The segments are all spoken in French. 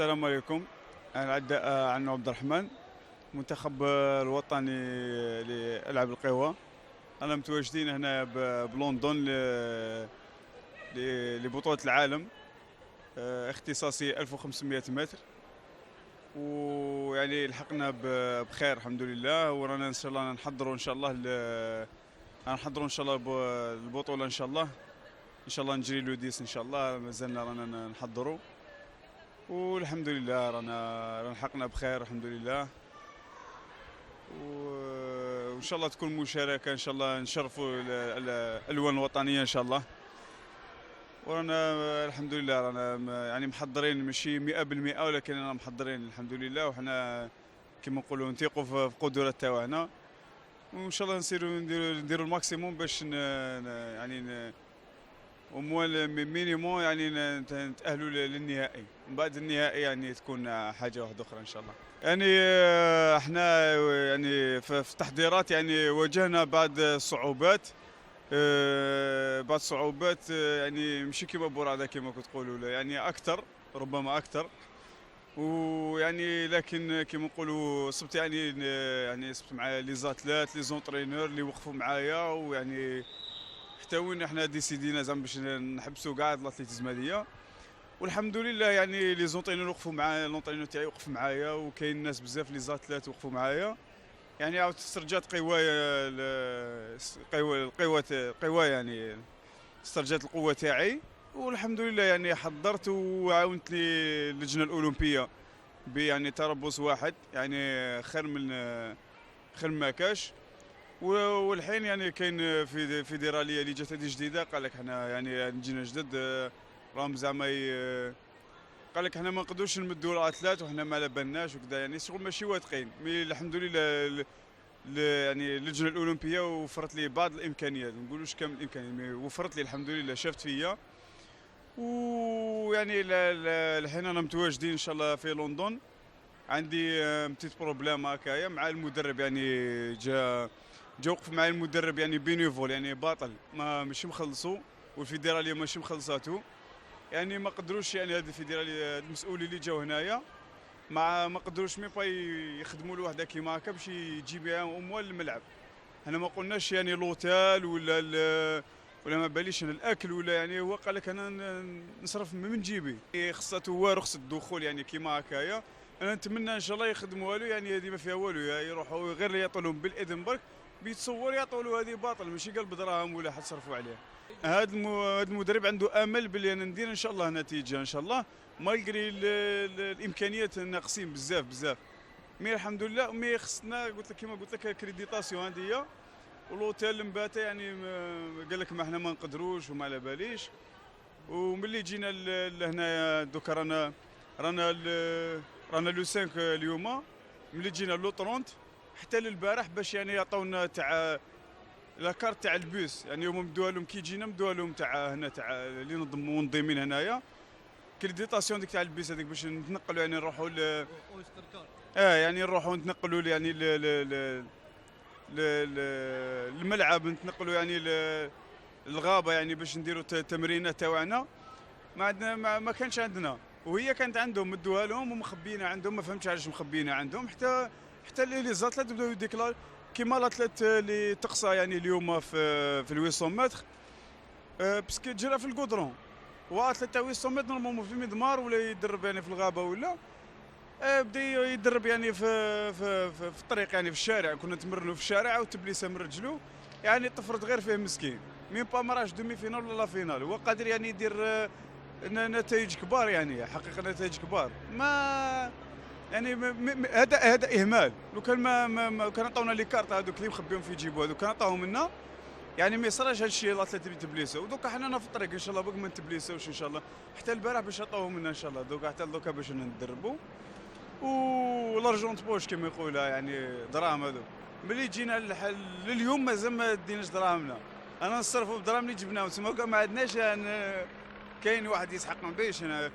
السلام عليكم. أنا عنو عبد الرحمن، منتخب الوطني لألعاب القوى. أنا متواجدين هنا بلندن لبطولة العالم، اختصاصي 1500 متر. ويعني لحقنا بخير الحمد لله، ورانا إن شاء الله نحضروا إن شاء الله البطولة إن شاء الله. إن شاء الله نجري لو 10 إن شاء الله، مازلنا رانا نحضروا، والحمد لله رانا لحقنا بخير الحمد لله. وان شاء الله تكون مشاركه، ان شاء الله نشرفوا الالوان الوطنيه ان شاء الله. ورانا الحمد لله رانا يعني محضرين، ماشي 100% ولكن رانا محضرين الحمد لله، وحنا كما نقولوا نثيقوا في القدرات تاعنا، وان شاء الله نديروا الماكسيموم باش يعني وموال مينيموم يعني نتأهلوا للنهائي. من بعد النهائي يعني تكون حاجة واحدة أخرى إن شاء الله. يعني احنا يعني في التحضيرات يعني واجهنا بعض الصعوبات، يعني ماشي كيما بورادا كيما كتقولوا، يعني أكثر، ربما أكثر. ويعني لكن كيما نقولوا صبت يعني صبت معايا لي زاتلات لي زونترينور اللي وقفوا معايا، ويعني حتى وين احنا ديسيدينا زعما باش نحبسوا كاع الاتليتيزم هذيا. والحمد لله يعني لي زونطرينور وقفوا معايا، لونطرينور تاعي وقف معايا، وكاين ناس بزاف لي زاتلات وقفوا معايا. يعني عاود استرجعت قوة يعني استرجعت القوة تاعي، والحمد لله يعني حضرت وعاونت لي اللجنة الأولمبية يعني تربص واحد، يعني خير ما كاش. والحين يعني كاين فيدراليه اللي جات هذه جديده، قال لك حنا يعني نجينا جدد، راهم زعما قال لك حنا ما نقدروش نمدوا الاتلات وحنا ما على بالناش وكذا، يعني شغل ماشي واثقين. مي الحمد لله يعني اللجنه الاولمبيه وفرت لي بعض الامكانيات، ما نقولوش كامل الامكانيات، مي وفرت لي الحمد لله، شافت فيا. ويعني الحين انا متواجدين ان شاء الله في لندن. عندي بتيت بروبليم هكايا مع المدرب، يعني جا وقف معايا المدرب يعني بينيفول، يعني باطل ماشي مخلصو، والفيدراليه ماشي مخلصاتو. يعني ما قدروش، يعني هاد الفيدراليه المسؤولين اللي جاو هنايا ما قدروش مي با يخدموا له وحده كيما هكا باش يجي بها اموال الملعب. انا ما قلناش يعني لوتيل ولا ما باليش انا الاكل، ولا يعني هو قال لك انا نصرف من جيبي، خصته هو رخصه الدخول يعني كيما هكايا. انا نتمنى ان شاء الله يخدموها له، يعني هذه ما فيها والو، يروحوا غير يعطوا لهم بالاذن برك بيتصور يعطوا له، هذه باطل ماشي قال بدراهم ولا حد صرفوا عليه. هذا المدرب عنده امل بلي انا ندير ان شاء الله نتيجه ان شاء الله، مالغري الامكانيات ناقصين بزاف بزاف. مي الحمد لله، مي خصنا قلت لك كيما قلت لك كريديتاسيون هذه، والوتيل مباتا يعني قال لك ما احنا ما نقدروش وما على باليش. وملي جينا لهنايا دوكا رانا لو 5 اليوم، ملي جينا لو 30 حتى للبارح باش يعني يعطونا تاع لاكارت تاع البوس، يعني هما مدوها لهم كي جينا مدوها لهم تاع هنا تاع اللي منظمين هنايا كريديتاسيون ديك تاع البيس هذيك باش نتنقلوا، يعني نروحوا يعني نروحوا نتنقلوا يعني الملعب، نتنقلوا يعني الغابه، يعني باش نديروا تمرينات تاعنا. ما عندنا، ما كانش عندنا، وهي كانت عندهم مدوها لهم ومخبينا عندهم، ما فهمتش علاش مخبينا عندهم. حتى لي زاتلات بداو يديكلار كيما الاتلات اللي تقصى يعني اليوم في ال 800 متر، باسكو جرى في الكودرون، واتلات تاع 800 متر نورمالمون في المدمار ولا يدرب يعني في الغابه، ولا بدا يدرب يعني في الطريق، يعني في الشارع. كنا نتمرنوا في الشارع وتبليسه من رجلو، يعني طفرت غير فيه مسكين، ميم با مراش دومي فينال ولا فينال. هو قادر يعني يدير نتائج كبار، يعني حقق نتائج كبار. ما يعني هذا اهمال. لو كان ما كان عطاونا لي كارت هذوك اللي مخبيهم في جيبو، هذوك كان عطاوهم لنا، يعني ما يصراش هذا الشيء الاتليت اللي تبليسوا. ودوكا حنا في الطريق ان شاء الله، باقي ما نتبليسوش ان شاء الله حتى البارح باش عطاوهم لنا ان شاء الله. دوكا حتى دوكا باش ندربوا، والارجونت بوش كما يقولها، يعني دراهم هذوك. ملي جينا لليوم مازال ما ديناش دراهمنا، انا نصرفوا بالدراهم اللي جبناهم تما، ما عندناش. كاين واحد يسحق من بيش، انا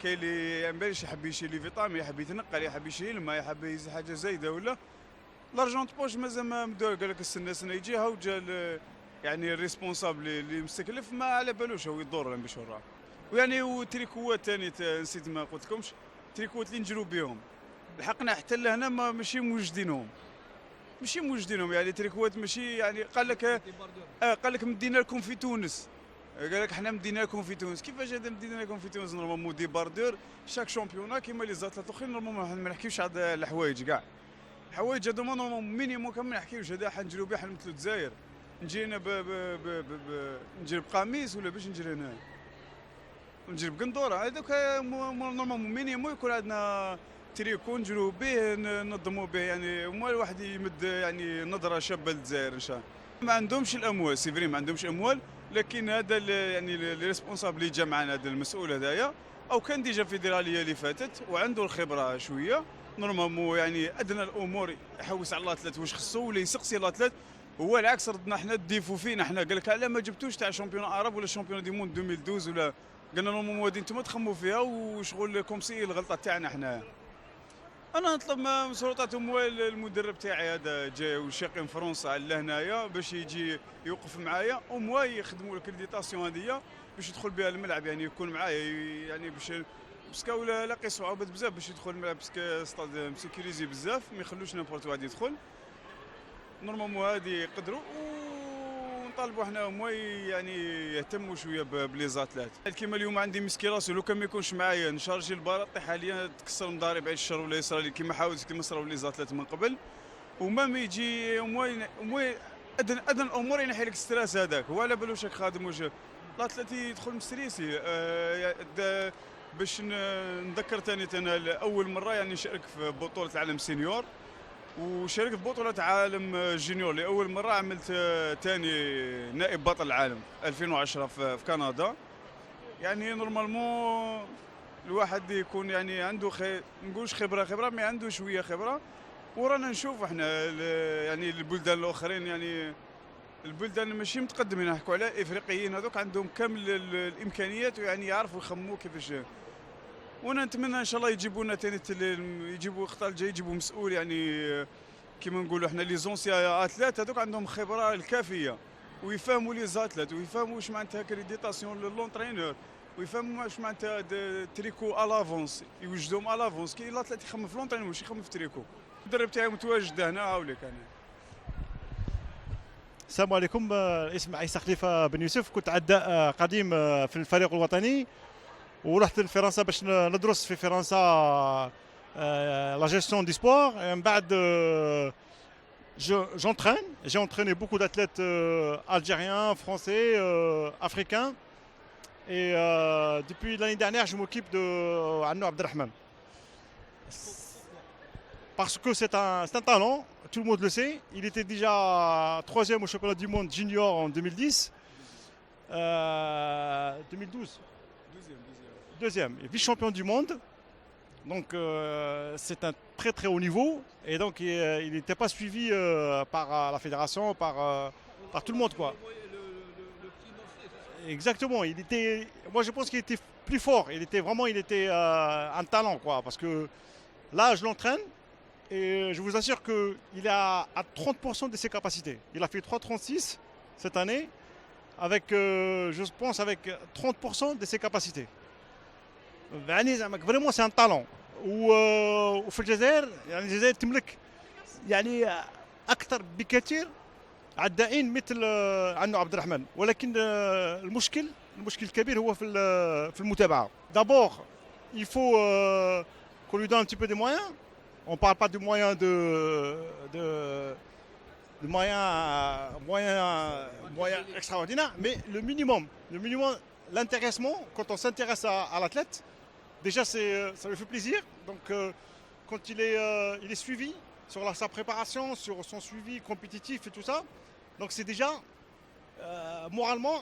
كاين اللي باليش يحب يشري لي فيتامين، يحب يتنقل، يحب يشري الماء، يحب يزيد حاجه زايده، ولا لارجونت بوش مازال ما مدور. قال لك استنى سنه يجي هاو جا يعني الريسبونسابل اللي مستكلف ما على بالوش هو يدور باش وراه. ويعني وتريكوات ثاني نسيت ما قلت لكمش، تريكوات اللي نجرو بهم لحقنا حتى لهنا ماشي موجدينهم يعني تريكوات ماشي يعني قال لك مدينا لكم في تونس، قال لك حنا مدينا لكم في تونس. كيفاش هذا مدينا لكم في تونس؟ نورمالمون دي باردور شاك شامبيونا كيما لي زاتلات الاخرين نورمالمون ما نحكيوش على الحوايج كاع، الحوايج هذو نورمالمون مينيموم كان ما نحكيوش. هذا حنجرو به حنمثلوا الجزائر، نجي انا نجرب قميص ولا باش نجري هنا نجرب قندوره، هذوك نورمالمون مينيموم يكون عندنا تريكو نجرو به ننظموا به يعني، وما الواحد يمد يعني نظره شابه للجزائر ان شاء الله. ما عندهمش الاموال سي فري، ما عندهمش اموال، لكن هذا يعني لي ريسبونسابل اللي جا معنا هذا المسؤول هذايا او كان ديجا فيدراليه اللي فاتت وعنده الخبره شويه نورمالمون يعني ادنى الامور يحوس على الاتلات واش خصو ولا يسقسي الاتلات. هو العكس ردنا حنا ديفو فينا حنا، قال لك علاه ما جبتوش تاع شامبيون عرب ولا شامبيون دي موند 2012 ولا قلنا لهم غادي نتوما تخموا فيها وشغل كومسي الغلطه تاعنا حنا. انا نطلب من سلطات اموال المدرب تاعي هذا جاي وشاقي من فرنسا على هنايا باش يجي يوقف معايا اموال يخدموا الكريديتاسيون هذيا باش يدخل بها الملعب يعني يكون معايا يعني باش باسكو لاقي صعوبات بزاف باش يدخل الملعب باسكو ستاد مسيكوريزي بزاف ما يخلوش نيمبورت واحد يدخل. نورمالمون هادي يقدروا ونطالبوا حنا هما يعني يهتموا شويه بلي زاتلات. كيما اليوم عندي مسكيراس لو كان ما يكونش معايا نشارجي البلاطي حاليا تكسر مضارب بعد الشر ولا يصرى كيما حاولت كيما صراو لي زاتلات من قبل، وما يجي هما ادنى الامور ينحي لك ستريس هذاك. هو على بالو شاك خادم واش الاتلات يدخل مستريسي باش نذكر ثاني انا اول مره يعني نشارك في بطوله العالم سينيور وشاركت في بطولة عالم جونيور لأول مرة، عملت ثاني نائب بطل العالم 2010 في كندا. يعني نورمالمون الواحد يكون يعني عنده نقولش خبرة ما عنده شوية خبرة، ورانا نشوف احنا يعني البلدان الآخرين يعني البلدان ماشي متقدمين نحكوا على افريقيين هذوك عندهم كامل الامكانيات ويعني يعرفوا يخمموا كيفاش. وانا نتمنى ان شاء الله يجيبوا لنا ثاني يجيبوا الخطا الجاي يجيبوا مسؤول يعني كيما نقولوا احنا لي زونسيا اتلات هذوك عندهم خبره الكافيه ويفهموا لي زاتلات ويفهموا واش معناتها كريديتاسيون للونترينور ويفهموا واش معناتها تريكو الافونس يوجدهم الافونس كي الاتلات يخمم في لونترينور ماشي يخمم في تريكو. المدرب تاعي متواجد هنا هاوليك انا. السلام عليكم، اسمي عيسى خليفه بن يوسف، كنت عداء قديم في الفريق الوطني ورحت لفرنسا باش ندرس في فرنسا لا جيستيون دي سبور. من بعد j'ai entraîné beaucoup d'athlètes algériens, français, africains et depuis l'année dernière je m'occupe de Annou Abdelrahman parce que c'est un talent, tout le monde le sait. Il était déjà troisième au championnat du monde junior en 2010, 2012 deuxième et vice-champion du monde, donc c'est un très très haut niveau et donc il n'était pas suivi par la fédération, par tout le monde quoi. Exactement, moi je pense qu'il était plus fort, il était un talent quoi, parce que là je l'entraîne et je vous assure qu'il est à 30% de ses capacités. Il a fait 3,36 cette année avec je pense avec 30% de ses capacités. يعني فريمون سي ان طالون. وفي الجزائر يعني الجزائر تملك يعني اكثر بكثير عدائين مثل عنو عبد الرحمن، ولكن المشكل الكبير هو في المتابعه. دابور il faut qu'on lui donne un petit peu des moyens. On parle pas de moyens de moyens extraordinaires, mais le minimum, l'intéressement. Quand on s'intéresse à l'athlète, déjà ça me fait plaisir. Donc quand il est suivi sur sa préparation, sur son suivi compétitif et tout ça, donc c'est déjà moralement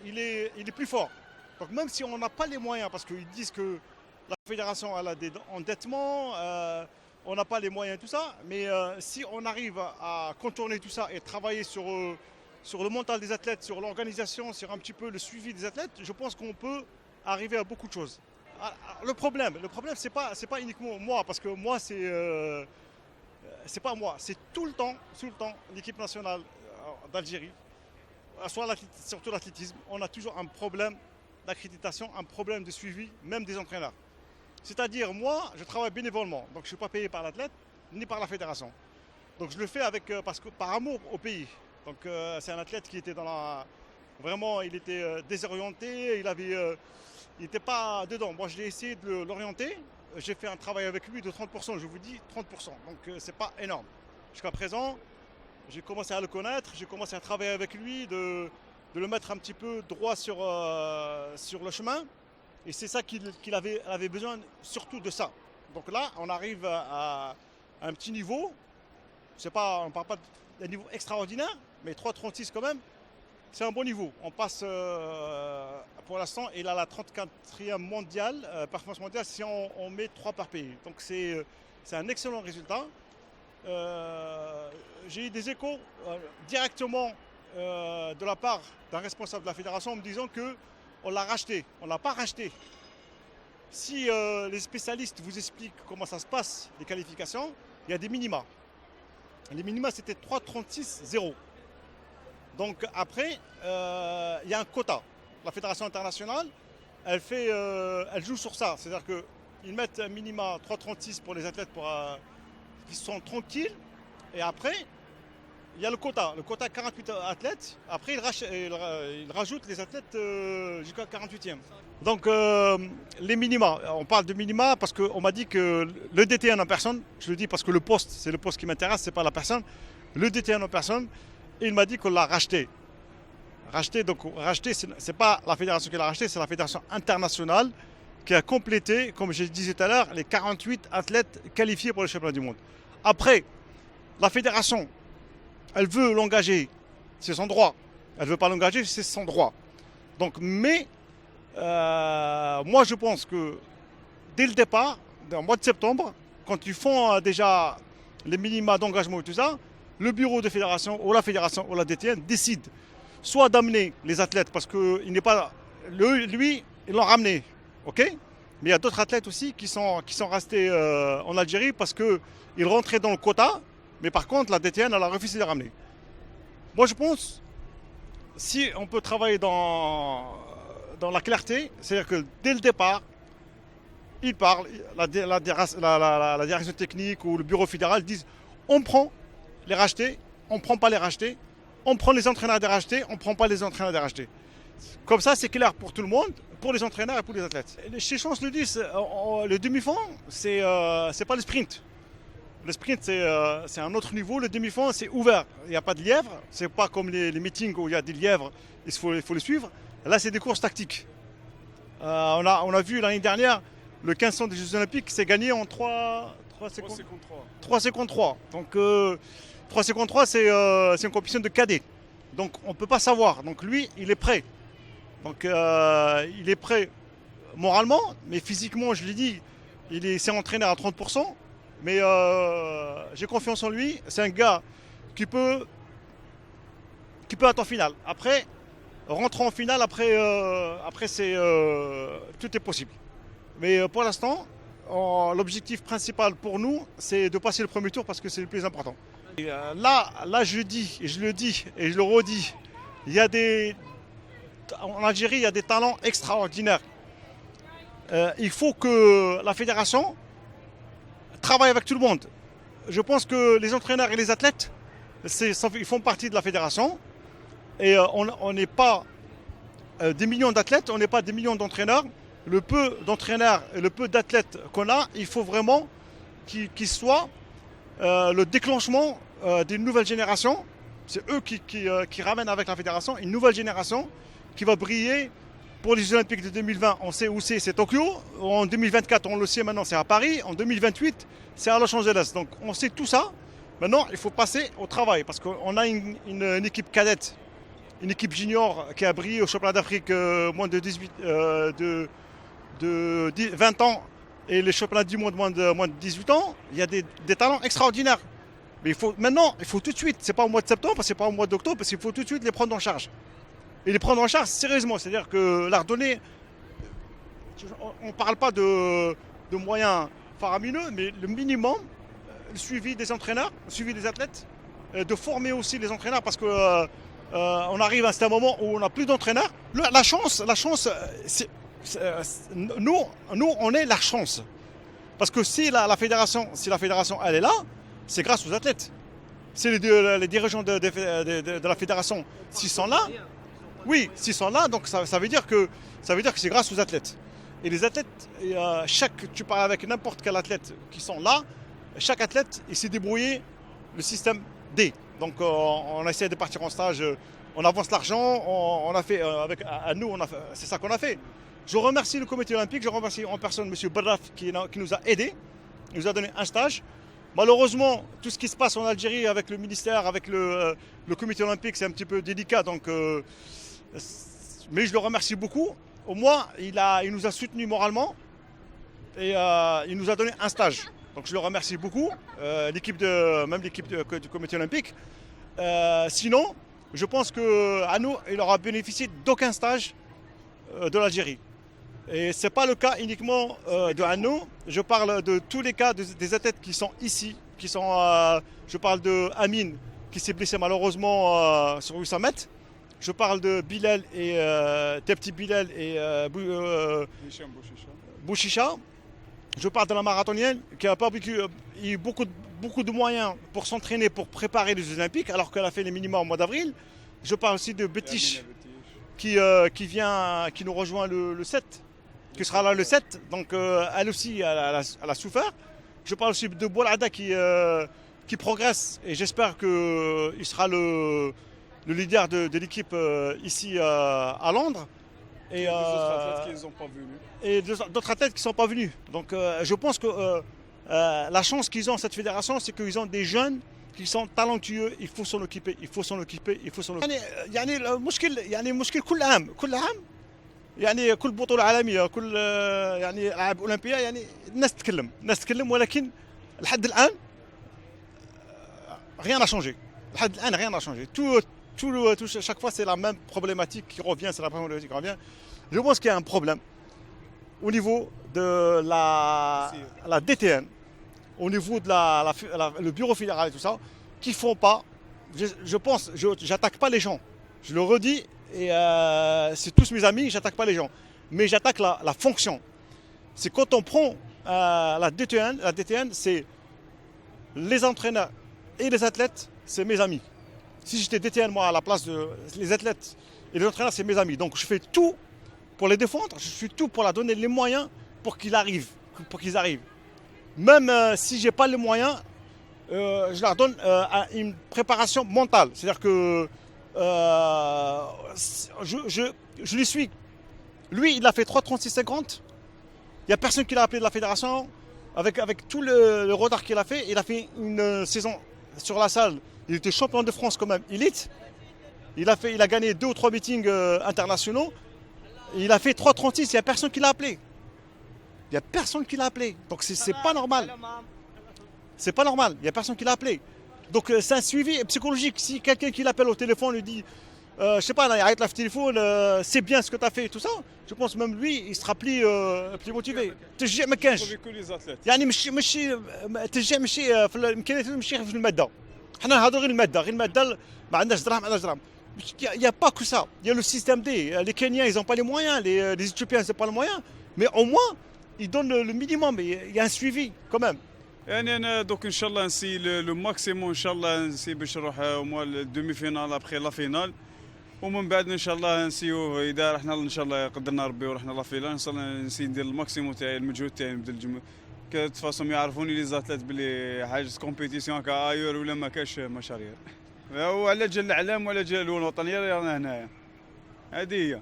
il est plus fort. Donc même si on n'a pas les moyens, parce qu'ils disent que la fédération elle a des endettements, on n'a pas les moyens tout ça, mais si on arrive à contourner tout ça et travailler sur le mental des athlètes, sur l'organisation, sur un petit peu le suivi des athlètes, je pense qu'on peut arriver à beaucoup de choses. Le problème c'est pas uniquement moi, parce que moi c'est pas moi, c'est tout le temps l'équipe nationale d'Algérie, surtout l'athlétisme, on a toujours un problème d'accréditation, un problème de suivi, même des entraîneurs. C'est-à-dire, moi, je travaille bénévolement, donc je ne suis pas payé par l'athlète ni par la fédération. Donc je le fais parce que, par amour au pays. Donc c'est un athlète qui était dans la... Vraiment, il était désorienté, il n'était pas dedans. Moi, je l'ai essayé de l'orienter. J'ai fait un travail avec lui de 30%, je vous dis 30%. Donc c'est pas énorme. Jusqu'à présent, j'ai commencé à le connaître, j'ai commencé à travailler avec lui, de le mettre un petit peu droit sur le chemin. Et c'est ça qu'il avait besoin, surtout de ça. Donc là, on arrive à un petit niveau. On ne parle pas d'un niveau extraordinaire, mais 3,36 quand même, c'est un bon niveau. On passe pour l'instant, il a la 34e mondiale, performance mondiale, si on met 3 par pays. Donc c'est un excellent résultat. J'ai eu des échos directement de la part d'un responsable de la fédération en me disant qu'on l'a racheté. On ne l'a pas racheté. Si les spécialistes vous expliquent comment ça se passe, les qualifications, il y a des minima. Les minima, c'était 3,36,0. Donc après, il y a un quota. La fédération internationale, elle joue sur ça. C'est-à-dire qu'ils mettent un minima 3,36 pour les athlètes qui sont tranquilles. Et après, il y a le quota. Le quota 48 athlètes. Après, ils rajoutent les athlètes jusqu'à 48e. Donc les minima, on parle de minima parce qu'on m'a dit que le DTN en personne, je le dis parce que le poste, c'est le poste qui m'intéresse, c'est pas la personne. Le DTN en personne, il m'a dit qu'on l'a racheté. Racheté, c'est pas la fédération qui l'a racheté, c'est la fédération internationale qui a complété, comme je disais tout à l'heure, les 48 athlètes qualifiés pour le championnat du monde. Après, la fédération, elle veut l'engager, c'est son droit. Elle ne veut pas l'engager, c'est son droit. Donc, mais moi, je pense que dès le départ, dans le mois de septembre, quand ils font déjà les minima d'engagement et tout ça, le bureau de fédération ou la fédération ou la DTN décide soit d'amener les athlètes parce qu'il n'est pas... Lui, ils l'ont ramené, ok? Mais il y a d'autres athlètes aussi qui sont restés en Algérie parce qu'ils rentraient dans le quota, mais par contre, la DTN, elle a refusé de les ramener. Moi, je pense, si on peut travailler dans la clarté, c'est-à-dire que dès le départ, ils parlent, la direction technique ou le bureau fédéral disent on prend les rachetés, on ne prend pas les rachetés, on prend les entraîneurs des rachetés, on ne prend pas les entraîneurs des rachetés. Comme ça, c'est clair pour tout le monde, pour les entraîneurs et pour les athlètes. Chez Chance le disent, le demi-fond, c'est pas le sprint. Le sprint, c'est un autre niveau. Le demi-fond, c'est ouvert. Il n'y a pas de lièvre. C'est pas comme les meetings où il y a des lièvres, il faut les suivre. Là, c'est des courses tactiques. On a vu l'année dernière, le 1500 des Jeux Olympiques, c'est gagné en 3 secondes 3 secondes 3. Donc 3 secondes 3, c'est une compétition de cadets. Donc on ne peut pas savoir. Donc lui, il est prêt. Donc il est prêt moralement, mais physiquement, je l'ai dit, il s'est entraîné à 30%. Mais j'ai confiance en lui. C'est un gars qui peut être en finale. Après, rentrer en finale, après tout est possible. Mais pour l'instant, l'objectif principal pour nous, c'est de passer le premier tour parce que c'est le plus important. Et là, je dis, et je le dis, et je le redis, en Algérie, il y a des talents extraordinaires. Il faut que la fédération travaille avec tout le monde. Je pense que les entraîneurs et les athlètes, ils font partie de la fédération. Et on n'est pas des millions d'athlètes, on n'est pas des millions d'entraîneurs. Le peu d'entraîneurs et le peu d'athlètes qu'on a, il faut vraiment qu'ils soient le déclenchement d'une nouvelle génération. C'est eux qui ramènent avec la fédération une nouvelle génération qui va briller pour les Jeux Olympiques de 2020. On sait où c'est Tokyo. En 2024, on le sait maintenant, c'est à Paris. En 2028, c'est à Los Angeles. Donc on sait tout ça. Maintenant, il faut passer au travail parce qu'on a une équipe cadette, une équipe junior qui a brillé au championnat d'Afrique moins de 20 ans et les championnats du monde moins de 18 ans. Il y a des talents extraordinaires. Mais maintenant, il faut tout de suite, c'est pas au mois de septembre, c'est pas au mois d'octobre, parce qu'il faut tout de suite les prendre en charge. Et les prendre en charge sérieusement, c'est-à-dire que leur donner, on ne parle pas de moyens faramineux, mais le minimum, le suivi des entraîneurs, le suivi des athlètes, de former aussi les entraîneurs, parce que on arrive à un moment où on n'a plus d'entraîneurs. La chance, nous, on est la chance. Parce que si la fédération elle est là, c'est grâce aux athlètes. Si les dirigeants de la fédération, s'ils sont là, oui, s'ils sont là, donc ça veut dire que c'est grâce aux athlètes. Et les athlètes, tu parles avec n'importe quel athlète qui sont là, chaque athlète, il s'est débrouillé le système D. Donc on essaie de partir en stage, on avance l'argent, on a fait, c'est ça qu'on a fait. Je remercie le comité olympique, je remercie en personne M. Barraf qui nous a aidés, il nous a donné un stage. Malheureusement, tout ce qui se passe en Algérie avec le ministère, avec le comité olympique, c'est un petit peu délicat. Donc, mais je le remercie beaucoup. Au moins, il nous a soutenus moralement et il nous a donné un stage. Donc je le remercie beaucoup, même l'équipe du comité olympique. Sinon, je pense qu'Anou, il aura bénéficié d'aucun stage de l'Algérie. Et ce n'est pas le cas uniquement de Anou. Je parle de tous les cas des athlètes qui sont ici. Je parle de Amine qui s'est blessé malheureusement sur 800 mètres. Je parle de Bilal et Tepti Bilal et Bouchicha. Je parle de la marathonienne qui n'a pas eu beaucoup de moyens pour s'entraîner, pour préparer les Jeux Olympiques, alors qu'elle a fait les minima au mois d'avril. Je parle aussi de Betiche qui nous rejoint le 7, qui sera là le 7. Donc elle aussi, elle a souffert. Je parle aussi de Boulada qui progresse et j'espère qu'il sera le leader de l'équipe ici à Londres. Et d'autres athlètes qui ne sont pas venus. Donc je pense que la chance qu'ils ont, cette fédération, c'est qu'ils ont des jeunes qui sont talentueux. Il faut s'en occuper. يعني المشكل يعني مشكل كل عام يعني كل بطولة عالمية كل يعني ألعاب أولمبية يعني الناس تتكلم ولكن لحد الآن rien n'a changé. لحد الآن rien n'a changé. Chaque fois, c'est la même problématique qui revient. Je pense qu'il y a un problème au niveau de la DTN, au niveau de le bureau fédéral et tout ça, qui font pas. Je pense, j'attaque pas les gens. Je le redis, et c'est tous mes amis, j'attaque pas les gens. Mais j'attaque la fonction. C'est quand on prend la DTN, c'est les entraîneurs et les athlètes, c'est mes amis. Si j'étais DTN, moi, à la place des athlètes et les entraîneurs, c'est mes amis. Donc, je fais tout pour les défendre. Je fais tout pour leur donner les moyens pour qu'ils arrivent. Même si je n'ai pas les moyens, je leur donne une préparation mentale. C'est-à-dire que je les suis. Lui, il a fait 3,36,50. Il n'y a personne qui l'a appelé de la fédération. Avec tout le retard qu'il a fait, il a fait une saison sur la salle. Il était champion de France quand même, élite. Il a gagné 2 ou 3 meetings internationaux. Il a fait 3,36, il n'y a personne qui l'a appelé. Donc c'est pas normal. C'est pas normal, il n'y a personne qui l'a appelé. Donc c'est un suivi psychologique. Si quelqu'un qui l'appelle au téléphone lui dit je sais pas, il arrête le téléphone, c'est bien ce que tu as fait et tout ça, je pense même lui, il sera plus motivé. تشجيع ما كانش. يعني ماشي تشجيع ماشي في الامكانيات ماشي في الماده. حنا نهضروا غير الماده ما عندناش دراهم. Il n'y a pas que ça. Il y a le système D. Les Kenyans, ils n'ont pas les moyens. Les Éthiopiens, ils n'ont pas les moyens. Mais au moins, ils donnent le minimum. Il y a un suivi quand même. يعني انا دوك ان شاء الله نسي لو ماكسيموم ان شاء الله نسي باش نروح الدومي فينال ابخي لا فينال ومن بعد ان شاء الله نسيو اذا رحنا ان شاء الله قدرنا ربي ورحنا لا فينال ان شاء الله نسي ندير الماكسيموم تاعي المجهود تاعي نبذل الجمهور كتفاصهم يعرفوني لي زاتليت بلي حاجه كومبيتيسيون هكا ايور ولا ما كاش مشاريع وعلى جال الاعلام وعلى جال الوطنيه رانا هنايا هذه هي